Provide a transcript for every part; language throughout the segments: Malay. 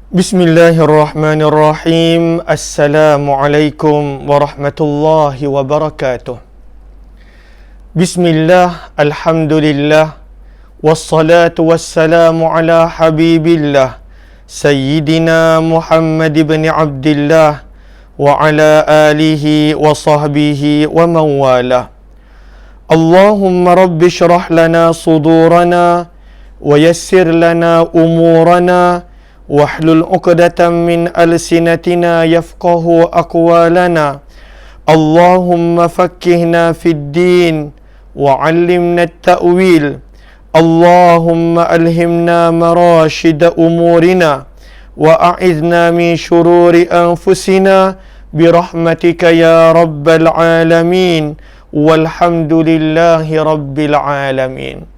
Bismillahirrahmanirrahim. Assalamualaikum warahmatullahi wabarakatuh. Bismillah, alhamdulillah, wassalatu wassalamu ala habibillah Sayyidina Muhammad ibn Abdillah wa ala alihi wa sahbihi wa mawalah. Allahumma rabbi syrah lana sudurana wa yassir lana umurana wahlul 'uqdatam min alsinatina yafqahu aqwalana. Allahumma faqqihna fid din wa 'allimna at-ta'wil. Allahumma alhimna marashid umurina wa a'idhna min shururi anfusina birahmatika ya rabbal alamin. Walhamdulillahi rabbil alamin.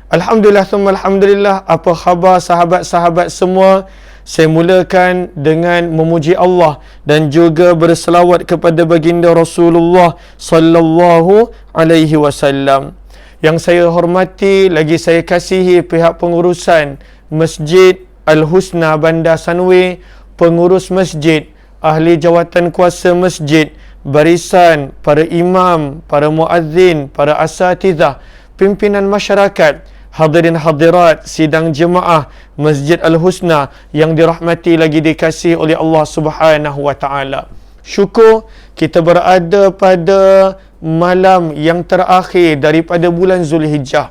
Alhamdulillah thumma alhamdulillah. Apa khabar sahabat-sahabat semua? Saya mulakan dengan memuji Allah dan juga berselawat kepada baginda Rasulullah sallallahu alaihi wasallam. Yang saya hormati lagi saya kasihi pihak pengurusan Masjid Al-Husna Bandar Sunway, pengurus masjid, ahli jawatan kuasa masjid, barisan, para imam, para muazzin, para asatizah, pimpinan masyarakat, hadirin hadirat sidang jemaah Masjid Al-Husna yang dirahmati lagi dikasihi oleh Allah Subhanahu wa taala. Syukur kita berada pada malam yang terakhir daripada bulan Zulhijjah.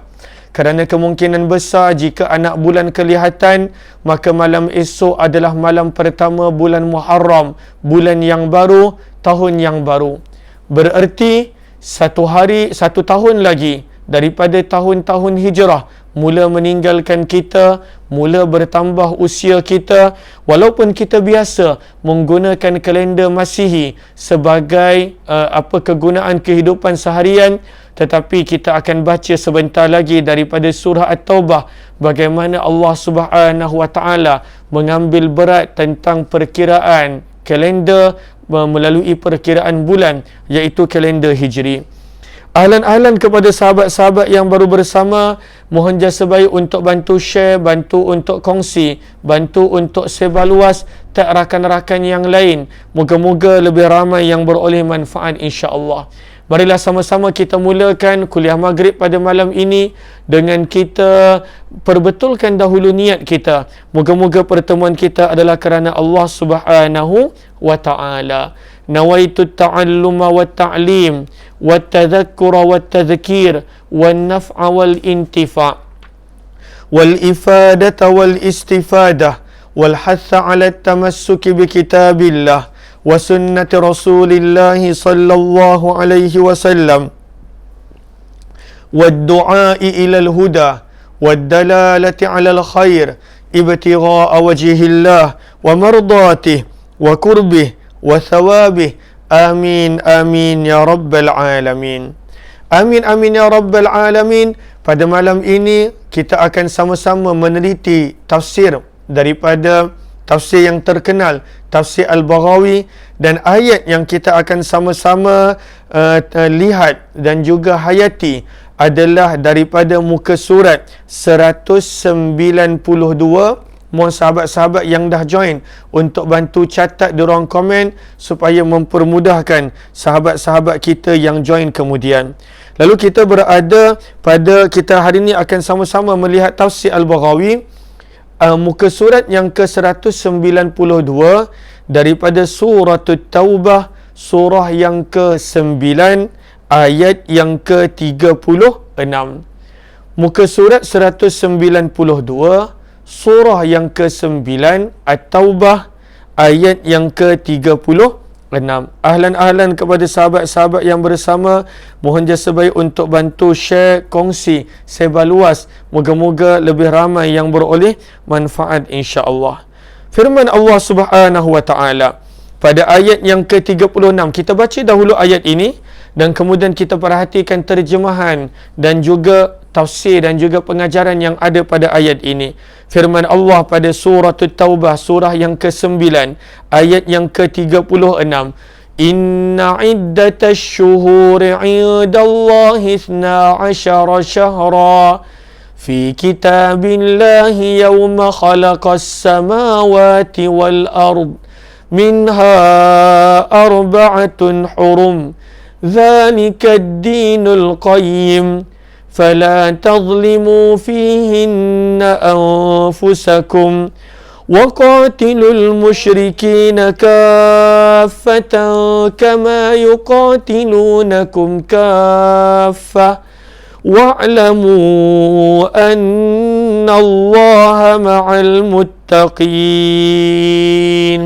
Kerana kemungkinan besar jika anak bulan kelihatan, maka malam esok adalah malam pertama bulan Muharram, bulan yang baru, tahun yang baru. Bererti satu tahun lagi daripada tahun-tahun hijrah mula meninggalkan kita, mula bertambah usia kita. Walaupun kita biasa menggunakan kalender Masihi sebagai kegunaan kehidupan seharian, tetapi kita akan baca sebentar lagi daripada surah At-Taubah bagaimana Allah Subhanahu wa taala mengambil berat tentang perkiraan kalender melalui perkiraan bulan, iaitu kalender Hijri. Ahlan-ahlan kepada sahabat-sahabat yang baru bersama, mohon jasa baik untuk bantu share, bantu untuk kongsi, bantu untuk sebar luas tak rakan-rakan yang lain. Moga-moga lebih ramai yang beroleh manfaat insya-Allah. Marilah sama-sama kita mulakan kuliah maghrib pada malam ini dengan kita perbetulkan dahulu niat kita. Moga-moga pertemuan kita adalah kerana Allah Subhanahu wa taala. Nawaitu ta'alluma wa ta'lim wa tadhakkura wa tadhkir wa naf'a wal intifa' wal ifadata wal istifadah wal hatha 'ala at-tamassuki bi kitabillah wa sunnati Rasulillah sallallahu alaihi wasallam wad du'a'i ila al-huda wad dalalati 'ala al-khair ibtigha'a wajhillah wa mardatihi wa qurbih wa thawabih. Amin amin ya rabbal alamin. Amin amin ya rabbal alamin. Pada malam ini kita akan sama-sama meneliti tafsir daripada tafsir yang terkenal, tafsir Al-Baghawi, dan ayat yang kita akan sama-sama lihat dan juga hayati adalah daripada muka surat 192. Mohon sahabat-sahabat yang dah join untuk bantu catat di ruang komen supaya mempermudahkan sahabat-sahabat kita yang join kemudian. Lalu kita berada pada, kita hari ini akan sama-sama melihat tafsir Al-Baghawi, muka surat yang ke-192 daripada surah At-Taubah, surah yang ke-9 ayat yang ke-36. Muka surat 192, surah yang ke-9 At-Taubah ayat yang ke-36. Ahlan-ahlan kepada sahabat-sahabat yang bersama, mohon jasa baik untuk bantu share, kongsi, sebar luas. Moga-moga lebih ramai yang beroleh manfaat insya-Allah. Firman Allah Subhanahu wa taala pada ayat yang ke-36. Kita baca dahulu ayat ini dan kemudian kita perhatikan terjemahan dan juga tafsir dan juga pengajaran yang ada pada ayat ini. Firman Allah pada surah At-Taubah, surah yang ke-9 ayat yang ke-36. Inna iddatash syuhuri 'indallahi 12 syahra في كتاب الله يوم خلق السماوات والأرض منها أربعة حرم ذلك الدين القيم فلا تظلموا فيهن أنفسكم وقاتلوا المشركين كافة كما يقاتلونكم كافة واعلموا أن الله مع المتقين.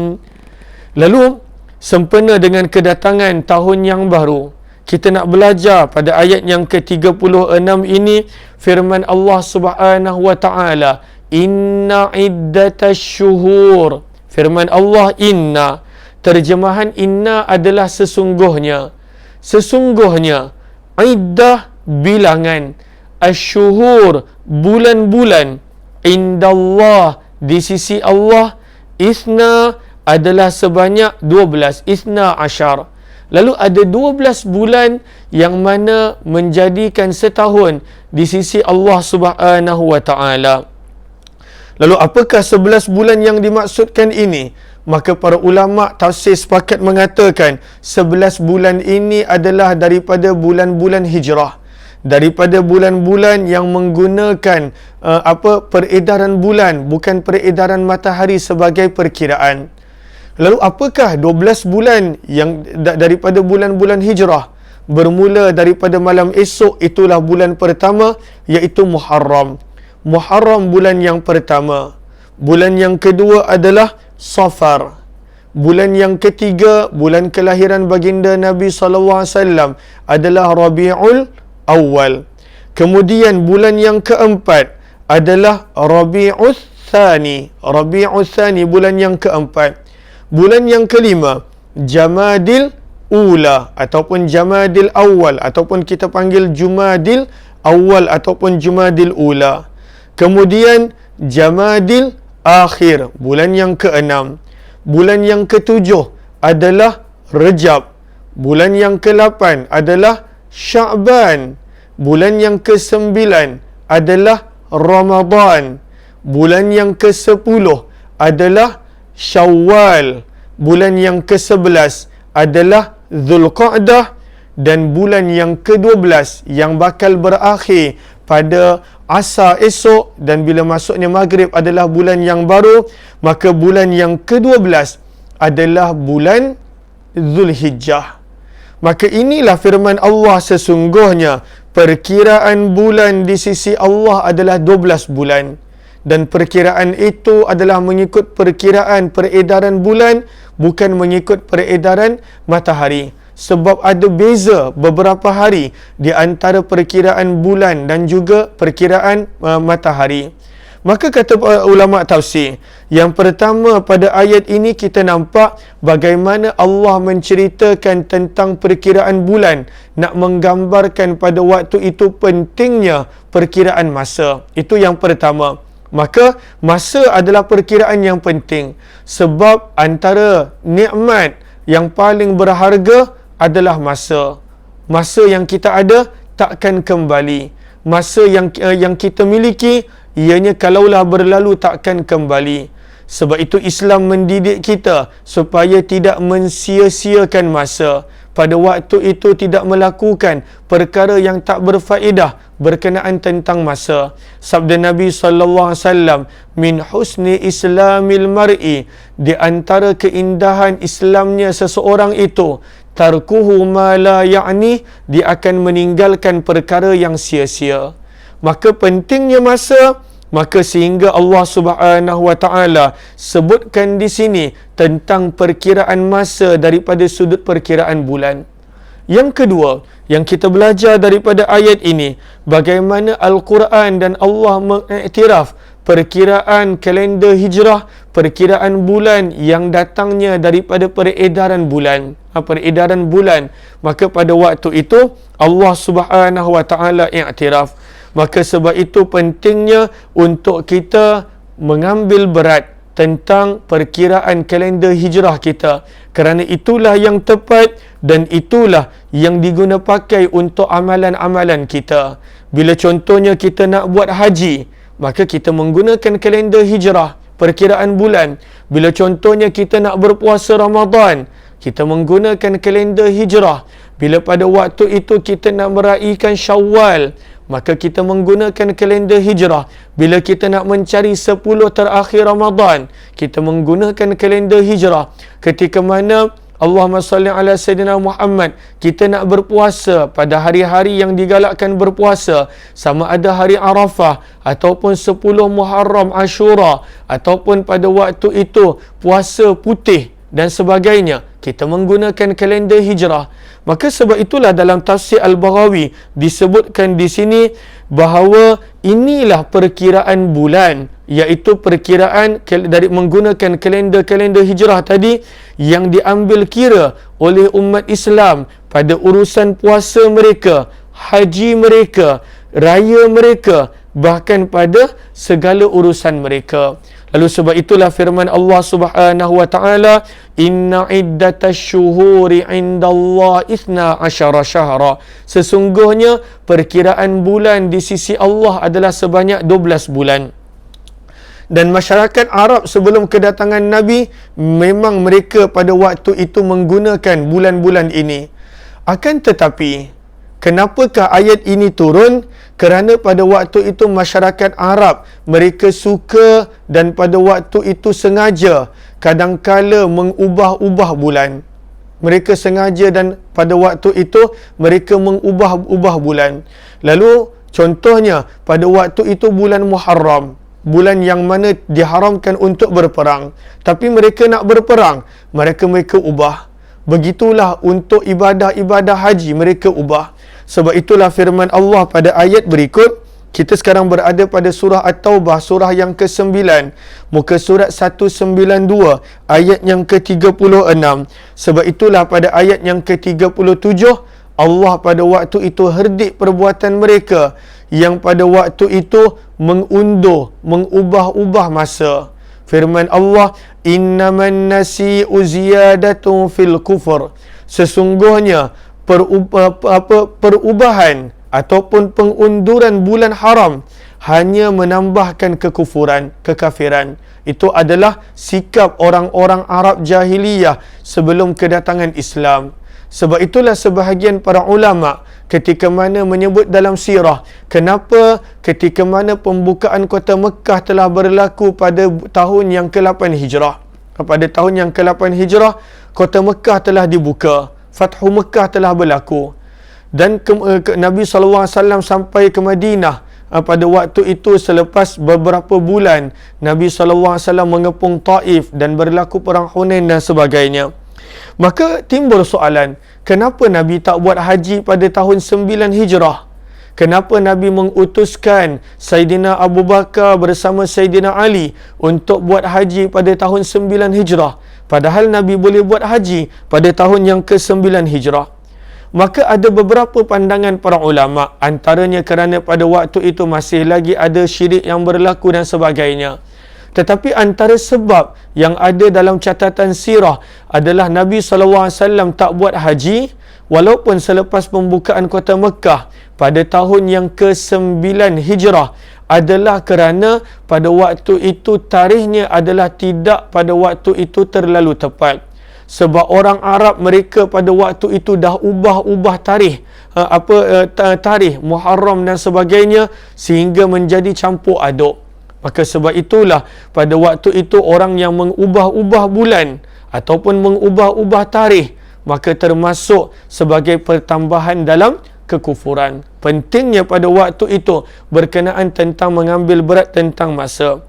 Lalu sempena dengan kedatangan tahun yang baru, kita nak belajar pada ayat yang ke-36 ini firman Allah Subhanahu wa taala, inna iddatasy syuhur. Firman Allah inna, terjemahan inna adalah sesungguhnya. Sesungguhnya, iddah bilangan, asyuhur bulan-bulan, indallah di sisi Allah, isna adalah sebanyak 12, isna asyar. Lalu ada 12 bulan yang mana menjadikan setahun di sisi Allah Subhanahu wa taala. Lalu apakah 11 bulan yang dimaksudkan ini? Maka para ulama tafsir sepakat mengatakan 11 bulan ini adalah daripada bulan-bulan hijrah, daripada bulan-bulan yang menggunakan peredaran bulan, bukan peredaran matahari sebagai perkiraan. Lalu apakah 12 bulan yang daripada bulan-bulan hijrah? Bermula daripada malam esok, itulah bulan pertama, iaitu Muharram. Muharram bulan yang pertama. Bulan yang kedua adalah Safar. Bulan yang ketiga, bulan kelahiran baginda Nabi SAW adalah Rabiul Awal. Kemudian bulan yang keempat adalah Rabiul Thani. Rabiul Thani bulan yang keempat. Bulan yang kelima, Jamadil Ula ataupun Jamadil Awal ataupun kita panggil Jumadil Awal ataupun Jumadil Ula. Kemudian Jamadil Akhir, bulan yang keenam. Bulan yang ketujuh adalah Rejab. Bulan yang ke-8 adalah Sya'ban. Bulan yang ke-9 adalah Ramadan. Bulan yang ke-10 adalah Syawal. Bulan yang ke-11 adalah Zulqa'dah. Dan bulan yang ke-12 yang bakal berakhir pada asar esok dan bila masuknya maghrib adalah bulan yang baru. Maka bulan yang ke-12 adalah bulan Zulhijjah. Maka inilah firman Allah, sesungguhnya perkiraan bulan di sisi Allah adalah 12 bulan. Dan perkiraan itu adalah mengikut perkiraan peredaran bulan, bukan mengikut peredaran matahari. Sebab ada beza beberapa hari di antara perkiraan bulan dan juga perkiraan matahari. Maka kata ulama tafsir, yang pertama pada ayat ini kita nampak bagaimana Allah menceritakan tentang perkiraan bulan, nak menggambarkan pada waktu itu pentingnya perkiraan masa. Itu yang pertama. Maka masa adalah perkiraan yang penting, sebab antara nikmat yang paling berharga adalah masa. Masa yang kita ada takkan kembali. Masa yang kita miliki, ianya kalaulah berlalu takkan kembali. Sebab itu Islam mendidik kita supaya tidak mensia-siakan masa. Pada waktu itu tidak melakukan perkara yang tak berfaedah berkenaan tentang masa. Sabda Nabi SAW, min husni islamil mar'i, di antara keindahan Islamnya seseorang itu, tarkuhu ma la ya'ni, dia akan meninggalkan perkara yang sia-sia. Maka pentingnya masa, maka sehingga Allah Subhanahu wa taala sebutkan di sini tentang perkiraan masa daripada sudut perkiraan bulan. Yang kedua, yang kita belajar daripada ayat ini, bagaimana Al-Quran dan Allah mengiktiraf perkiraan kalender hijrah, perkiraan bulan yang datangnya daripada peredaran bulan. Peredaran bulan. Maka pada waktu itu Allah Subhanahu wa taala iktiraf. Maka sebab itu pentingnya untuk kita mengambil berat tentang perkiraan kalender hijrah kita, kerana itulah yang tepat dan itulah yang diguna pakai untuk amalan-amalan kita. Bila contohnya kita nak buat haji, maka kita menggunakan kalender hijrah, perkiraan bulan. Bila contohnya kita nak berpuasa Ramadan, kita menggunakan kalender hijrah. Bila pada waktu itu kita nak meraihkan Syawal, maka kita menggunakan kalender hijrah. Bila kita nak mencari 10 terakhir Ramadan, kita menggunakan kalender hijrah. Ketika mana Allahumma salli ala Sayyidina Muhammad, kita nak berpuasa pada hari-hari yang digalakkan berpuasa, sama ada hari Arafah ataupun 10 Muharram Ashura, ataupun pada waktu itu puasa putih dan sebagainya, kita menggunakan kalender hijrah. Maka sebab itulah dalam tafsir Al-Baghawi disebutkan di sini bahawa inilah perkiraan bulan, iaitu perkiraan dari menggunakan kalender-kalender hijrah tadi yang diambil kira oleh umat Islam pada urusan puasa mereka, haji mereka, raya mereka, bahkan pada segala urusan mereka. Lalu sebab itulah firman Allah Subhanahu wa taala, inna iddatash syuhuri indallah 12 syahra. Sesungguhnya perkiraan bulan di sisi Allah adalah sebanyak 12 bulan. Dan masyarakat Arab sebelum kedatangan Nabi, memang mereka pada waktu itu menggunakan bulan-bulan ini. Akan tetapi, kenapakah ayat ini turun? Kerana pada waktu itu masyarakat Arab, mereka suka dan pada waktu itu sengaja kadangkala mengubah-ubah bulan. Mereka sengaja dan pada waktu itu mereka mengubah-ubah bulan. Lalu contohnya pada waktu itu bulan Muharram, bulan yang mana diharamkan untuk berperang. Tapi mereka nak berperang, mereka ubah. Begitulah untuk ibadah-ibadah haji, mereka ubah. Sebab itulah firman Allah pada ayat berikut. Kita sekarang berada pada surah At-Taubah, surah yang ke-9, muka surat 192, ayat yang ke-36. Sebab itulah pada ayat yang ke-37, Allah pada waktu itu herdik perbuatan mereka yang pada waktu itu mengundur, mengubah-ubah masa. Firman Allah, innaman nasi'u ziyadatun fil kufur. Sesungguhnya perubahan ataupun pengunduran bulan haram hanya menambahkan kekufuran, kekafiran. Itu adalah sikap orang-orang Arab jahiliyah sebelum kedatangan Islam. Sebab itulah sebahagian para ulama ketika mana menyebut dalam sirah, kenapa ketika mana pembukaan kota Mekah telah berlaku pada tahun yang ke-8 Hijrah. Pada tahun yang ke-8 Hijrah, kota Mekah telah dibuka. Fathu Mekah telah berlaku. Dan Nabi SAW sampai ke Madinah. Pada waktu itu selepas beberapa bulan, Nabi SAW mengepung Taif dan berlaku perang Hunain dan sebagainya. Maka timbul soalan, kenapa Nabi tak buat haji pada tahun 9 Hijrah? Kenapa Nabi mengutuskan Sayyidina Abu Bakar bersama Sayyidina Ali untuk buat haji pada tahun 9 Hijrah? Padahal Nabi boleh buat haji pada tahun yang ke-9 Hijrah. Maka ada beberapa pandangan para ulama, antaranya kerana pada waktu itu masih lagi ada syirik yang berlaku dan sebagainya. Tetapi antara sebab yang ada dalam catatan sirah adalah Nabi SAW tak buat haji walaupun selepas pembukaan kota Mekah pada tahun yang ke-9 Hijrah adalah kerana pada waktu itu tarikhnya adalah tidak pada waktu itu terlalu tepat. Sebab orang Arab mereka pada waktu itu dah ubah-ubah tarikh tarikh Muharram dan sebagainya sehingga menjadi campur aduk. Maka sebab itulah pada waktu itu orang yang mengubah-ubah bulan ataupun mengubah-ubah tarikh maka termasuk sebagai pertambahan dalam kekufuran. Pentingnya pada waktu itu berkenaan tentang mengambil berat tentang masa.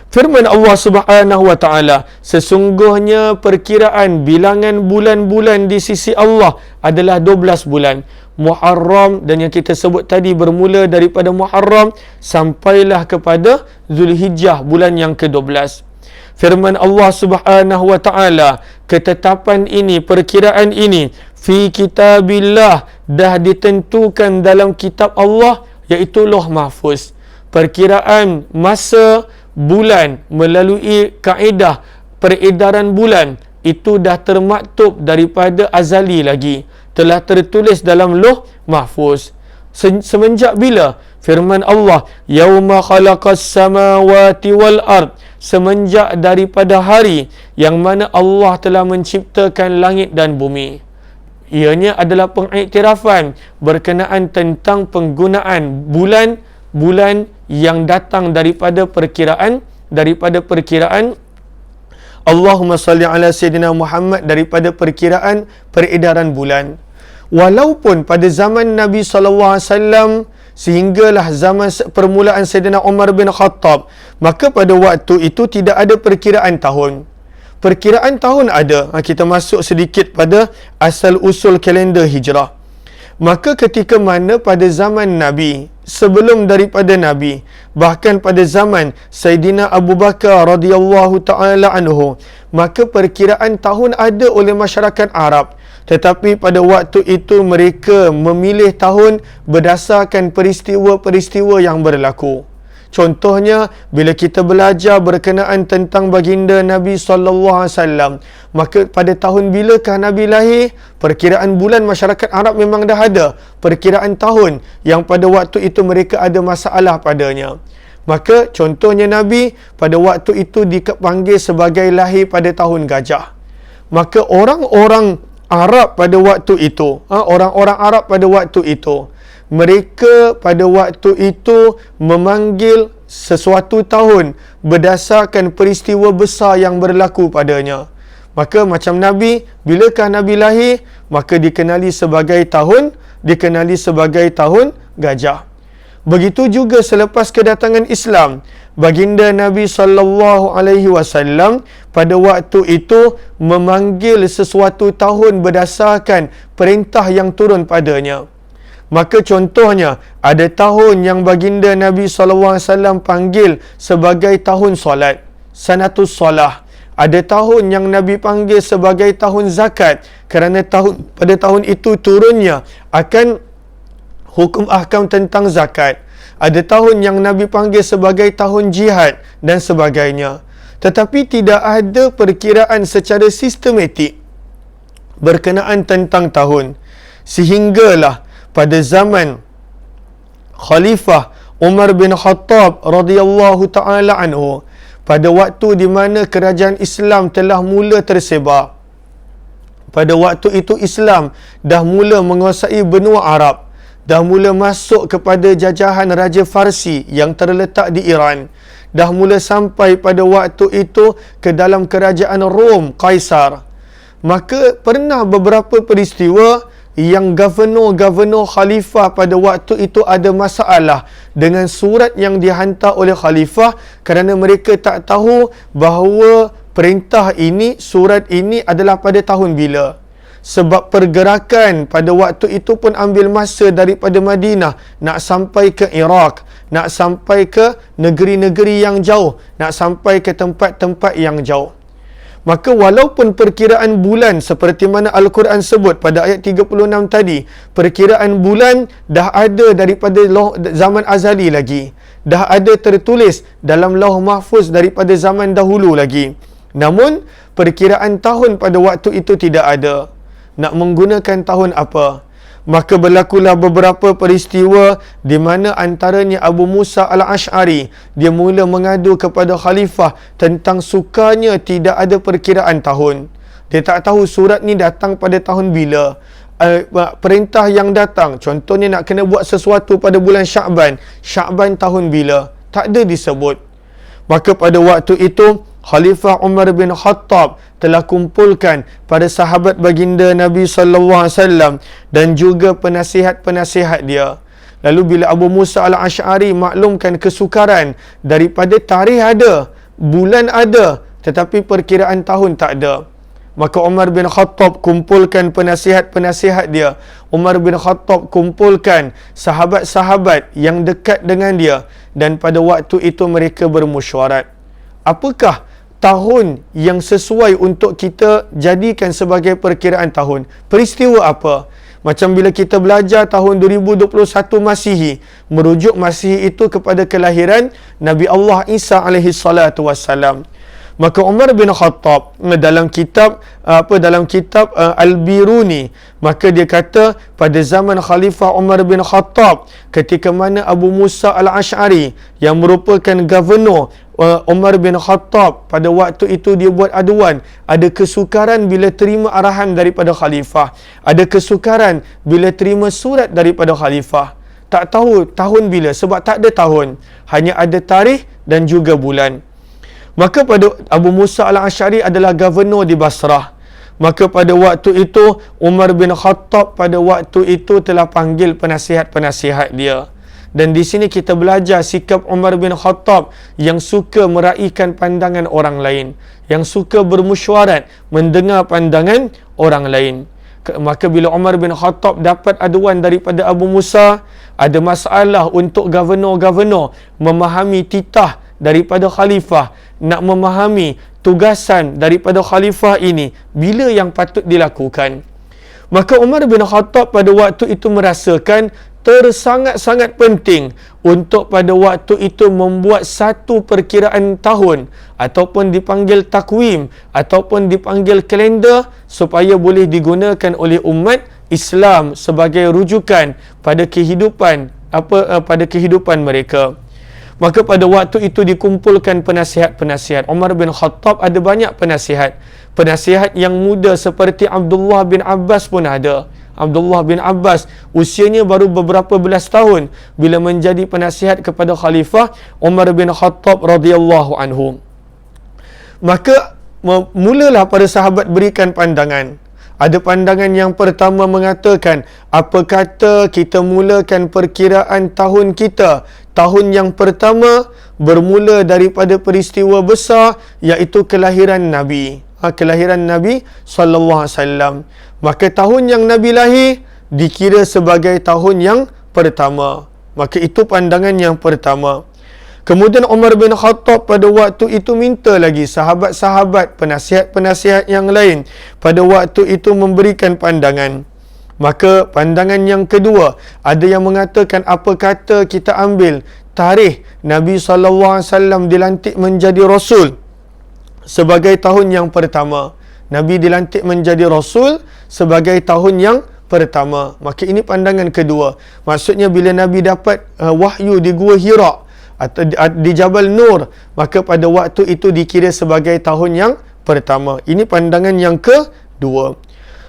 Firman Allah Subhanahu wa taala, sesungguhnya perkiraan bilangan bulan-bulan di sisi Allah adalah 12 bulan. Muharram dan yang kita sebut tadi bermula daripada Muharram sampailah kepada Zulhijjah bulan yang ke-12. Firman Allah Subhanahu wa taala, ketetapan ini, perkiraan ini fi kitabillah, dah ditentukan dalam kitab Allah iaitu Lauh Mahfuz. Perkiraan masa bulan melalui kaedah peredaran bulan itu dah termaktub daripada azali lagi, telah tertulis dalam Lauh Mahfuz. Semenjak bila? Firman Allah, yauma khalaqas samawati wal ard, semenjak daripada hari yang mana Allah telah menciptakan langit dan bumi. Ianya adalah pengiktirafan berkenaan tentang penggunaan bulan yang datang daripada perkiraan Allahumma salli ala Sayyidina Muhammad, daripada perkiraan peredaran bulan. Walaupun pada zaman Nabi SAW sehinggalah zaman permulaan Sayyidina Umar bin Khattab, maka pada waktu itu tidak ada perkiraan tahun. Perkiraan tahun ada. Kita masuk sedikit pada asal-usul kalender hijrah. Maka ketika mana pada zaman Nabi, sebelum daripada Nabi, bahkan pada zaman Sayyidina Abu Bakar radhiyallahu ta'ala anhu, maka perkiraan tahun ada oleh masyarakat Arab. Tetapi pada waktu itu mereka memilih tahun berdasarkan peristiwa-peristiwa yang berlaku. Contohnya, bila kita belajar berkenaan tentang baginda Nabi SAW, maka pada tahun bilakah Nabi lahir? Perkiraan bulan masyarakat Arab memang dah ada. Perkiraan tahun yang pada waktu itu mereka ada masalah padanya. Maka contohnya Nabi pada waktu itu dipanggil sebagai lahir pada tahun gajah. Maka orang-orang Arab pada waktu itu, mereka pada waktu itu memanggil sesuatu tahun berdasarkan peristiwa besar yang berlaku padanya. Maka macam Nabi, bilakah Nabi lahir? Maka dikenali sebagai tahun gajah. Begitu juga selepas kedatangan Islam, baginda Nabi SAW pada waktu itu memanggil sesuatu tahun berdasarkan perintah yang turun padanya. Maka contohnya, ada tahun yang baginda Nabi SAW panggil sebagai tahun solat, sanatus solah. Ada tahun yang Nabi panggil sebagai tahun zakat, kerana pada tahun itu turunnya akan hukum ahkam tentang zakat. Ada tahun yang Nabi panggil sebagai tahun jihad dan sebagainya. Tetapi tidak ada perkiraan secara sistematik berkenaan tentang tahun. Sehinggalah pada zaman Khalifah Umar bin Khattab radhiyallahu ta'ala anhu, pada waktu di mana kerajaan Islam telah mula tersebar. Pada waktu itu Islam dah mula menguasai benua Arab, dah mula masuk kepada jajahan Raja Farsi yang terletak di Iran, dah mula sampai pada waktu itu ke dalam kerajaan Rom, Kaisar. Maka pernah beberapa peristiwa yang gubernur khalifah pada waktu itu ada masalah dengan surat yang dihantar oleh khalifah, kerana mereka tak tahu bahawa perintah ini, surat ini adalah pada tahun bila. Sebab pergerakan pada waktu itu pun ambil masa daripada Madinah nak sampai ke Iraq, nak sampai ke negeri-negeri yang jauh, nak sampai ke tempat-tempat yang jauh. Maka walaupun perkiraan bulan seperti mana Al-Quran sebut pada ayat 36 tadi, perkiraan bulan dah ada daripada zaman azali lagi, dah ada tertulis dalam Lauh Mahfuz daripada zaman dahulu lagi. Namun perkiraan tahun pada waktu itu tidak ada. Nak menggunakan tahun apa? Maka berlakulah beberapa peristiwa di mana antaranya Abu Musa Al-Ash'ari, dia mula mengadu kepada khalifah tentang sukanya tidak ada perkiraan tahun. Dia tak tahu surat ni datang pada tahun bila. Perintah yang datang, contohnya nak kena buat sesuatu pada bulan Sya'ban. Sya'ban tahun bila? Tak ada disebut. Maka pada waktu itu Khalifah Umar bin Khattab telah kumpulkan pada sahabat baginda Nabi SAW dan juga penasihat-penasihat dia. Lalu bila Abu Musa Al-Ash'ari maklumkan kesukaran daripada tarikh ada, bulan ada, tetapi perkiraan tahun tak ada, maka Umar bin Khattab kumpulkan penasihat-penasihat dia. Umar bin Khattab kumpulkan sahabat-sahabat yang dekat dengan dia, dan pada waktu itu mereka bermusyawarat. Apakah tahun yang sesuai untuk kita jadikan sebagai perkiraan tahun? Peristiwa apa? Macam bila kita belajar tahun 2021 Masihi, merujuk Masihi itu kepada kelahiran Nabi Allah Isa alaihi salatu wassalam. Maka Umar bin Khattab dalam kitab Al-Biruni, maka dia kata pada zaman Khalifah Umar bin Khattab, ketika mana Abu Musa Al-Ash'ari yang merupakan gubernur Umar bin Khattab, pada waktu itu dia buat aduan, ada kesukaran bila terima arahan daripada khalifah, ada kesukaran bila terima surat daripada khalifah. Tak tahu tahun bila, sebab tak ada tahun, hanya ada tarikh dan juga bulan. Maka pada Abu Musa Al-Ash'ari adalah gubernur di Basrah. Maka pada waktu itu Umar bin Khattab pada waktu itu telah panggil penasihat-penasihat dia. Dan di sini kita belajar sikap Umar bin Khattab yang suka meraihkan pandangan orang lain, yang suka bermesyuarat, mendengar pandangan orang lain. Maka bila Umar bin Khattab dapat aduan daripada Abu Musa, ada masalah untuk gubernur-gubernur memahami titah daripada khalifah, nak memahami tugasan daripada khalifah ini, bila yang patut dilakukan. Maka Umar bin Khattab pada waktu itu merasakan tersangat-sangat penting untuk pada waktu itu membuat satu perkiraan tahun, ataupun dipanggil takwim, ataupun dipanggil kalender, supaya boleh digunakan oleh umat Islam sebagai rujukan pada kehidupan mereka. Maka pada waktu itu dikumpulkan penasihat-penasihat. Umar bin Khattab ada banyak penasihat. Penasihat yang muda seperti Abdullah bin Abbas pun ada. Abdullah bin Abbas usianya baru beberapa belas tahun bila menjadi penasihat kepada Khalifah Umar bin Khattab radhiyallahu anhu. Maka mulalah para sahabat berikan pandangan. Ada pandangan yang pertama mengatakan, apa kata kita mulakan perkiraan tahun kita, tahun yang pertama bermula daripada peristiwa besar, iaitu kelahiran Nabi. Kelahiran Nabi sallallahu alaihi wasallam. Maka tahun yang Nabi lahir dikira sebagai tahun yang pertama. Maka itu pandangan yang pertama. Kemudian Umar bin Khattab pada waktu itu minta lagi sahabat-sahabat, penasihat-penasihat yang lain pada waktu itu memberikan pandangan. Maka pandangan yang kedua, ada yang mengatakan, apa kata kita ambil tarikh Nabi SAW dilantik menjadi Rasul sebagai tahun yang pertama. Nabi dilantik menjadi Rasul sebagai tahun yang pertama. Maka ini pandangan kedua. Maksudnya bila Nabi dapat wahyu di Gua Hira atau di Jabal Nur, maka pada waktu itu dikira sebagai tahun yang pertama. Ini pandangan yang kedua.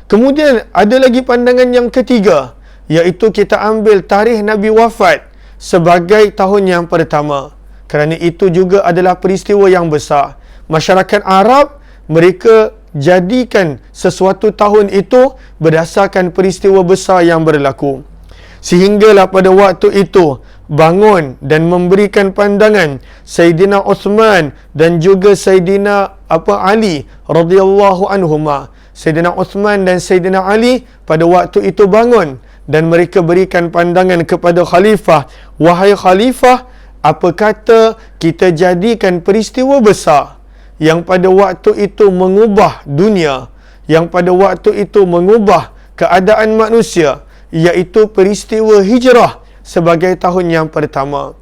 Kemudian ada lagi pandangan yang ketiga, iaitu kita ambil tarikh Nabi wafat sebagai tahun yang pertama. Kerana itu juga adalah peristiwa yang besar. Masyarakat Arab, mereka jadikan sesuatu tahun itu berdasarkan peristiwa besar yang berlaku. Sehinggalah pada waktu itu bangun dan memberikan pandangan Sayyidina Uthman dan juga Sayyidina Ali radhiyallahu anhuma. Sayyidina Uthman dan Sayyidina Ali pada waktu itu bangun dan mereka berikan pandangan kepada khalifah, wahai khalifah, apa kata kita jadikan peristiwa besar yang pada waktu itu mengubah dunia, yang pada waktu itu mengubah keadaan manusia, iaitu peristiwa hijrah sebagai tahun yang pertama.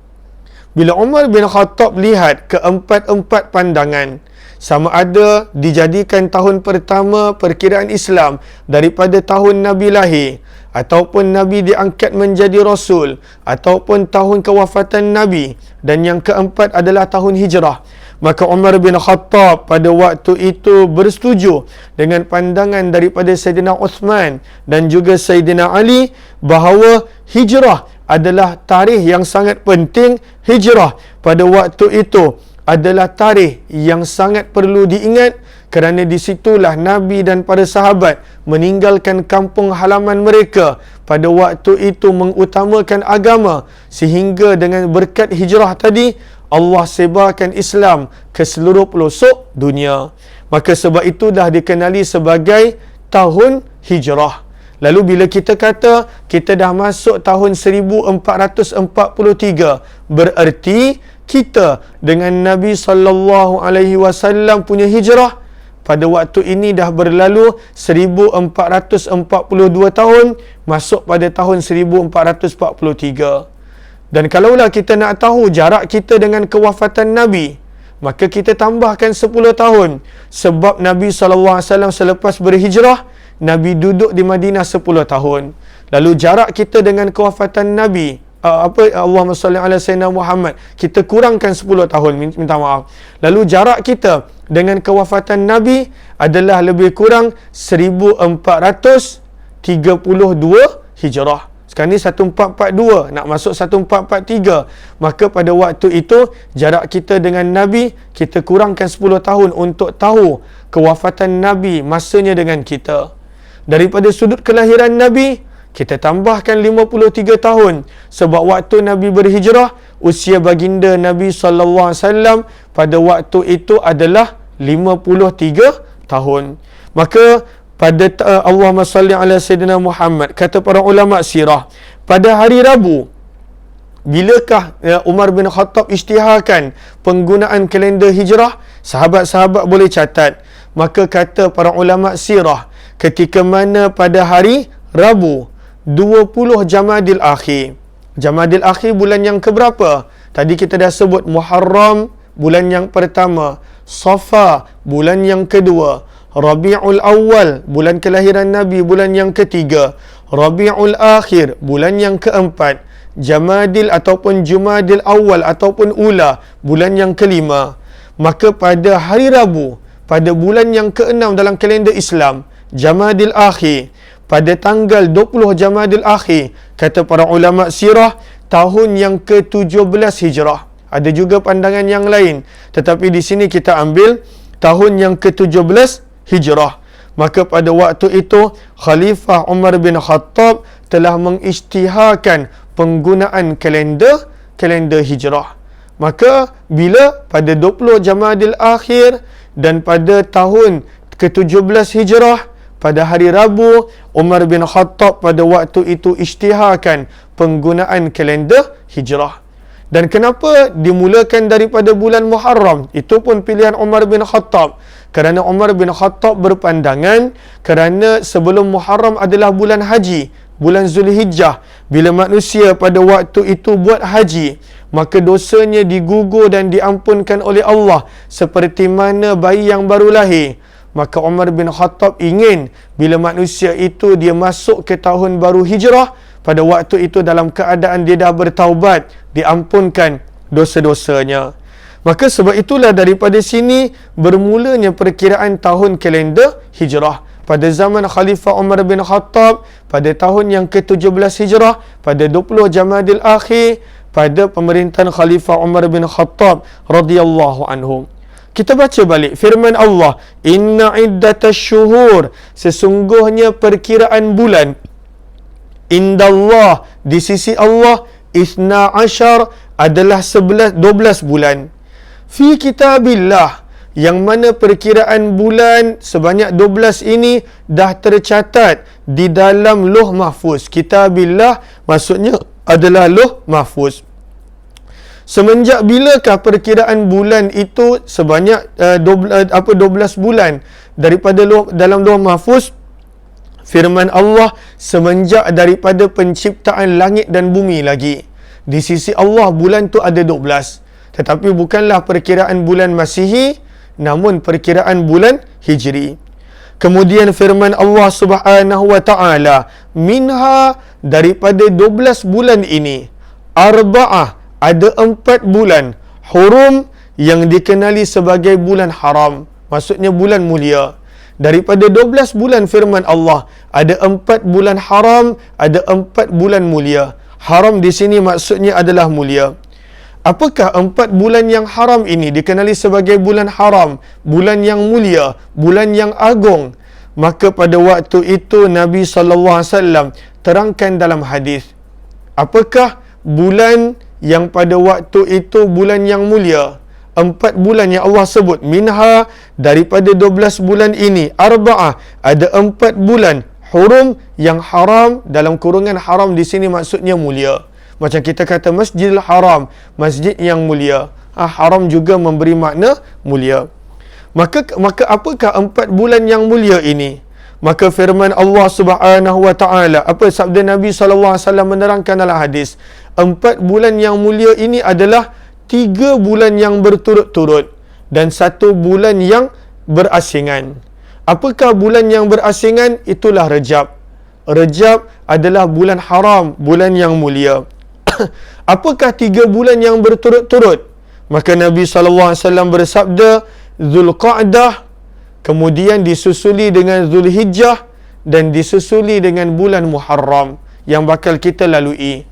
Bila Umar bin Khattab lihat keempat-empat pandangan, sama ada dijadikan tahun pertama perkiraan Islam daripada tahun Nabi lahir, ataupun Nabi diangkat menjadi Rasul, ataupun tahun kewafatan Nabi, dan yang keempat adalah tahun hijrah, maka Umar bin Khattab pada waktu itu bersetuju dengan pandangan daripada Sayyidina Uthman dan juga Sayyidina Ali bahawa hijrah adalah tarikh yang sangat penting. Hijrah pada waktu itu adalah tarikh yang sangat perlu diingat, kerana disitulah Nabi dan para sahabat meninggalkan kampung halaman mereka pada waktu itu mengutamakan agama, sehingga dengan berkat hijrah tadi Allah sebarkan Islam ke seluruh pelosok dunia. Maka sebab itulah dikenali sebagai tahun hijrah. Lalu bila kita kata kita dah masuk tahun 1443, bererti kita dengan Nabi SAW punya hijrah pada waktu ini dah berlalu 1442 tahun, masuk pada tahun 1443. Dan kalaulah kita nak tahu jarak kita dengan kewafatan Nabi, maka kita tambahkan 10 tahun. Sebab Nabi SAW selepas berhijrah, Nabi duduk di Madinah 10 tahun. Lalu jarak kita dengan kewafatan Nabi, Allahumma salli ala Sayyidina Muhammad, kita kurangkan 10 tahun, minta maaf. Lalu jarak kita dengan kewafatan Nabi adalah lebih kurang 1432 Hijrah. Sekarang ni 1442, nak masuk 1443. Maka pada waktu itu, jarak kita dengan Nabi, kita kurangkan 10 tahun untuk tahu kewafatan Nabi, masanya dengan kita. Daripada sudut kelahiran Nabi, kita tambahkan 53 tahun. Sebab waktu Nabi berhijrah, usia baginda Nabi SAW pada waktu itu adalah 53 tahun. Maka pada Allahumma salli ala Sayyidina Muhammad, kata para ulama sirah, pada hari Rabu, bilakah Umar bin Khattab isytiharkan penggunaan kalender hijrah? Sahabat-sahabat boleh catat. Maka kata para ulama sirah, ketika mana pada hari Rabu 20 Jamadil Akhir. Jamadil Akhir bulan yang keberapa? Tadi kita dah sebut Muharram bulan yang pertama, Safar bulan yang kedua, Rabiul Awal bulan kelahiran Nabi bulan yang ketiga, Rabiul Akhir bulan yang keempat, Jamadil ataupun Jumadil Awal ataupun Ula bulan yang kelima. Maka pada hari Rabu, pada bulan yang keenam dalam kalender Islam, Jamadil Akhir, pada tanggal 20 Jamadil Akhir, kata para ulama sirah, tahun yang ke-17 Hijrah. Ada juga pandangan yang lain, tetapi di sini kita ambil tahun yang ke-17 Hijrah. Maka pada waktu itu, Khalifah Umar bin Khattab telah mengisytiharkan penggunaan kalender hijrah. Maka bila pada 20 Jamadil Akhir dan pada tahun ke-17 Hijrah, pada hari Rabu, Umar bin Khattab pada waktu itu isytiharkan penggunaan kalender hijrah. Dan kenapa dimulakan daripada bulan Muharram? Itu pun pilihan Umar bin Khattab. Kerana Umar bin Khattab berpandangan, kerana sebelum Muharram adalah bulan haji, bulan Zulhijjah. Bila manusia pada waktu itu buat haji, maka dosanya digugur dan diampunkan oleh Allah seperti mana bayi yang baru lahir. Maka Umar bin Khattab ingin bila manusia itu dia masuk ke tahun baru hijrah, pada waktu itu dalam keadaan dia dah bertaubat, diampunkan dosa-dosanya. Maka sebab itulah daripada sini bermulanya perkiraan tahun kalender hijrah. Pada zaman Khalifah Umar bin Khattab, pada tahun yang ke-17 Hijrah, pada 20 Jamadil Akhir, pada pemerintahan Khalifah Umar bin Khattab radhiyallahu anhu. Kita baca balik firman Allah, inna iddatash syuhur, sesungguhnya perkiraan bulan, indallah, di sisi Allah, isna ashar, adalah 12 bulan. Fi kitabillah, yang mana perkiraan bulan sebanyak 12 ini dah tercatat di dalam Lauh Mahfuz. Kitabillah maksudnya adalah Lauh Mahfuz. Semenjak bilakah perkiraan bulan itu sebanyak 12 bulan daripada dalam Lauh Mahfuz? Firman Allah, semenjak daripada penciptaan langit dan bumi lagi. Di sisi Allah bulan tu ada 12. Tetapi bukanlah perkiraan bulan Masihi, namun perkiraan bulan Hijri. Kemudian firman Allah Subhanahu wa taala, minha, daripada 12 bulan ini, arba'ah, ada 4 bulan, hurum, yang dikenali sebagai bulan haram, maksudnya bulan mulia. Daripada 12 bulan firman Allah, ada 4 bulan haram, ada 4 bulan mulia. Haram di sini maksudnya adalah mulia. Apakah 4 bulan yang haram ini dikenali sebagai bulan haram, bulan yang mulia, bulan yang agung? Maka pada waktu itu Nabi SAW terangkan dalam hadis, apakah bulan yang pada waktu itu bulan yang mulia? 4 bulan yang Allah sebut, minha, daripada 12 bulan ini, arba'ah, ada 4 bulan, hurum, yang haram, dalam kurungan haram di sini maksudnya mulia. Macam kita kata Masjidil Haram, masjid yang mulia. Haram juga memberi makna mulia. Maka apakah 4 bulan yang mulia ini? Maka firman Allah Subhanahu wa taala, apa sabda Nabi SAW menerangkan dalam hadis, 4 bulan yang mulia ini adalah 3 bulan yang berturut-turut. dan satu bulan yang berasingan. Apakah bulan yang berasingan? Itulah Rejab. Rejab adalah bulan haram, bulan yang mulia. Apakah 3 bulan yang berturut-turut? Maka Nabi SAW bersabda, Zulqa'dah, kemudian disusuli dengan Zulhijjah, dan disusuli dengan bulan Muharram yang bakal kita lalui.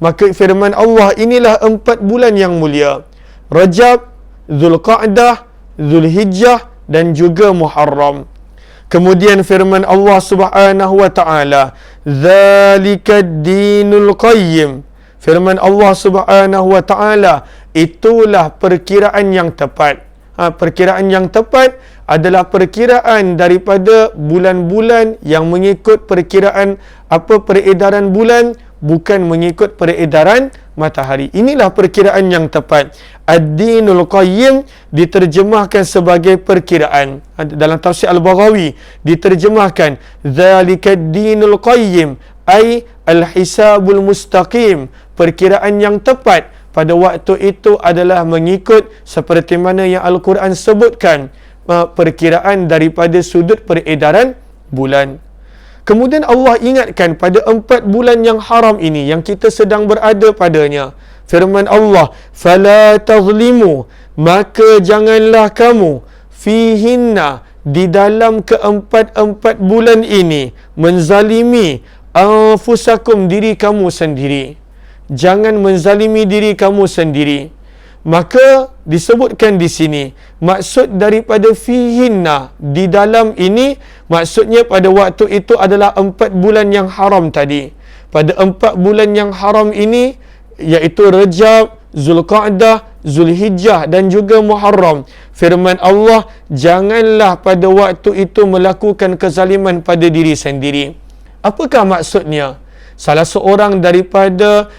Maka firman Allah, inilah 4 bulan yang mulia. Rajab, Zulqa'dah, Zulhijjah dan juga Muharram. Kemudian firman Allah Subhanahu wa taala, "Dzalikad dinul qayyim." Firman Allah Subhanahu wa taala, itulah perkiraan yang tepat. Perkiraan yang tepat adalah perkiraan daripada bulan-bulan yang mengikut perkiraan peredaran bulan, bukan mengikut peredaran matahari. Inilah perkiraan yang tepat. Ad-dinul qayyim diterjemahkan sebagai perkiraan. Dalam tafsir Al-Baghawi diterjemahkan zalikad dinul qayyim ay al-hisabul mustaqim. Perkiraan yang tepat pada waktu itu adalah mengikut seperti mana yang Al-Quran sebutkan, perkiraan daripada sudut peredaran bulan. Kemudian Allah ingatkan pada 4 bulan yang haram ini yang kita sedang berada padanya. Firman Allah, "Fala tazlimu," maka janganlah kamu fihinna, di dalam keempat-empat bulan ini, menzalimi anfusakum, diri kamu sendiri. Jangan menzalimi diri kamu sendiri. Maka disebutkan di sini, maksud daripada fihinna, di dalam ini, maksudnya pada waktu itu adalah 4 bulan yang haram tadi. Pada 4 bulan yang haram ini, iaitu Rejab, Zulqa'dah, Zulhijjah dan juga Muharram. Firman Allah, janganlah pada waktu itu melakukan kezaliman pada diri sendiri. Apakah maksudnya? Salah seorang daripada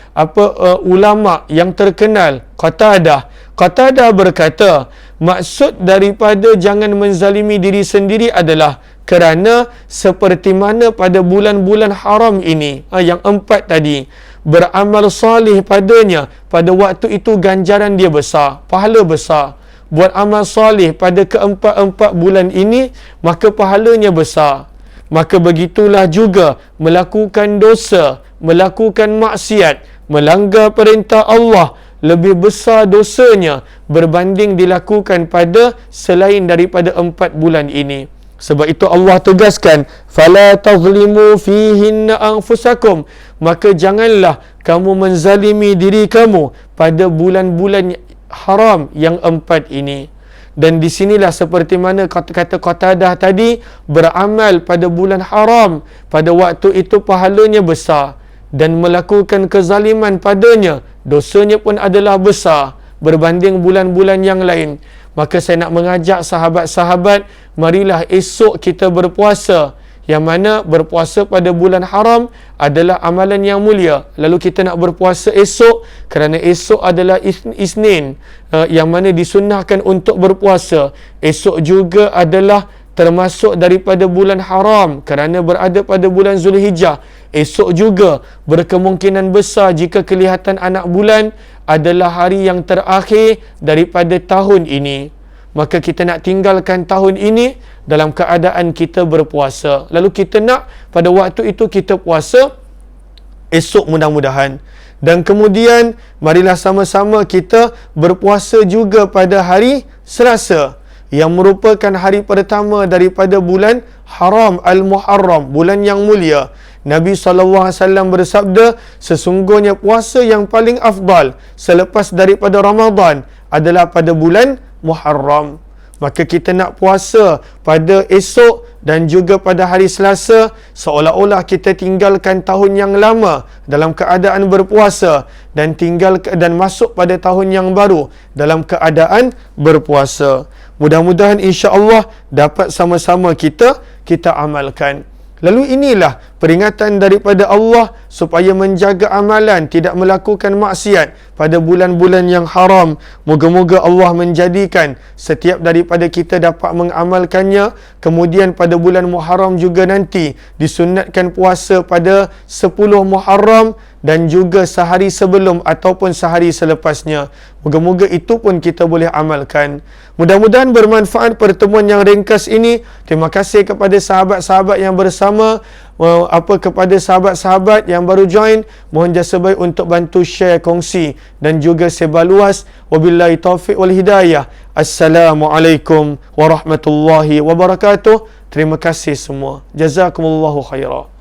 ulama yang terkenal, Qatadah berkata, maksud daripada jangan menzalimi diri sendiri adalah kerana seperti mana pada bulan-bulan haram ini, yang 4 tadi, beramal salih padanya, pada waktu itu ganjaran dia besar, pahala besar. Buat amal salih pada keempat-empat bulan ini, maka pahalanya besar. Maka begitulah juga melakukan dosa, melakukan maksiat, melanggar perintah Allah, lebih besar dosanya berbanding dilakukan pada selain daripada 4 bulan ini. Sebab itu Allah tegaskan, "Fala tazlimu fihinna anfusakum," maka janganlah kamu menzalimi diri kamu pada bulan-bulan haram yang 4 ini. Dan di sinilah seperti mana kata Qatadah tadi, beramal pada bulan haram, pada waktu itu pahalanya besar, dan melakukan kezaliman padanya, dosanya pun adalah besar berbanding bulan-bulan yang lain. Maka saya nak mengajak sahabat-sahabat, marilah esok kita berpuasa, yang mana berpuasa pada bulan haram adalah amalan yang mulia. Lalu kita nak berpuasa esok kerana esok adalah Isnin, yang mana disunnahkan untuk berpuasa. Esok juga adalah termasuk daripada bulan haram kerana berada pada bulan Zulhijjah. Esok juga berkemungkinan besar jika kelihatan anak bulan adalah hari yang terakhir daripada tahun ini. Maka kita nak tinggalkan tahun ini dalam keadaan kita berpuasa. Lalu kita nak pada waktu itu kita puasa esok mudah-mudahan. Dan kemudian marilah sama-sama kita berpuasa juga pada hari Selasa, yang merupakan hari pertama daripada bulan haram Al-Muharram, bulan yang mulia. Nabi SAW bersabda, sesungguhnya puasa yang paling afdal selepas daripada Ramadan adalah pada bulan Muharram. Maka kita nak puasa pada esok dan juga pada hari Selasa, seolah-olah kita tinggalkan tahun yang lama dalam keadaan berpuasa dan masuk pada tahun yang baru dalam keadaan berpuasa. Mudah-mudahan insya-Allah dapat sama-sama kita amalkan. Lalu inilah peringatan daripada Allah supaya menjaga amalan, tidak melakukan maksiat pada bulan-bulan yang haram. Moga-moga Allah menjadikan setiap daripada kita dapat mengamalkannya. Kemudian pada bulan Muharram juga nanti disunatkan puasa pada 10 Muharram dan juga sehari sebelum ataupun sehari selepasnya. Moga-moga itu pun kita boleh amalkan. Mudah-mudahan bermanfaat pertemuan yang ringkas ini. Terima kasih kepada sahabat-sahabat yang bersama, kepada sahabat-sahabat yang baru join. Mohon jasa baik untuk bantu share, kongsi dan juga sebar luas. Wabillahi taufiq wal hidayah. Assalamualaikum warahmatullahi wabarakatuh. Terima kasih semua. Jazakumullahu khairan.